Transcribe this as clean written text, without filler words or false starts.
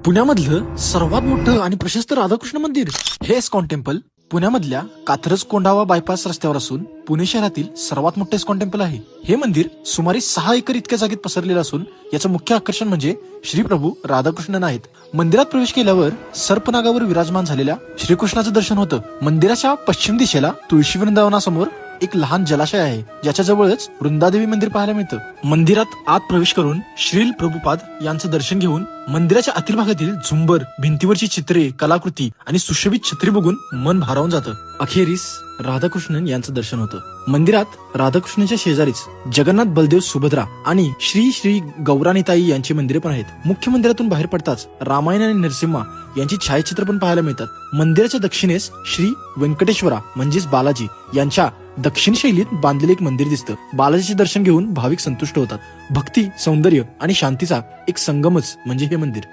पुण्यामधलं सर्वात मोठं आणि प्रशस्त राधाकृष्ण मंदिर हे इस्कॉन टेम्पल पुण्यामधल्या कात्रज कोंढावा बायपास रस्त्यावर असून पुणे शहरातील सर्वात मोठे इस्कॉन टेम्पल आहे. हे मंदिर सुमारे 6 एकर इतक्या जागेत पसरलेलं असून याचं मुख्य आकर्षण म्हणजे श्री प्रभू राधाकृष्णन आहेत. मंदिरात प्रवेश केल्यावर सर्पनागावर विराजमान झालेल्या श्रीकृष्णाचं दर्शन होतं. मंदिराच्या पश्चिम दिशेला तुळशी वृंदावनासमोर एक लहान जलाशय आहे, ज्याच्या जवळच वृंदादेवी मंदिर पाहायला मिळतं. मंदिरात आत प्रवेश करून श्रील प्रभुपाद यांचं दर्शन घेऊन मंदिराच्या आतील भागातील झुंबर, भिंतीवरची चित्रे, कलाकृती आणि सुशोभित छत्री बघून मन भारावून जातं. अखेरीस राधाकृष्णन यांचं दर्शन होतं. मंदिरात राधाकृष्णाच्या शेजारीच जगन्नाथ, बलदेव, सुभद्रा आणि श्री श्री गौरानिताई यांची मंदिरे पण आहेत. मुख्य मंदिरातून बाहेर पडताच रामायण आणि नरसिंहा यांची छायाचित्र पण पाहायला मिळतात. मंदिराच्या दक्षिणेस श्री व्यंकटेश्वरा म्हणजेच बालाजी यांच्या दक्षिण शैलीत बांधलेले एक मंदिर दिसतं. बालाजीचे दर्शन घेऊन भाविक संतुष्ट होतात. भक्ती, सौंदर्य आणि शांतीचा एक संगमच म्हणजे हे मंदिर.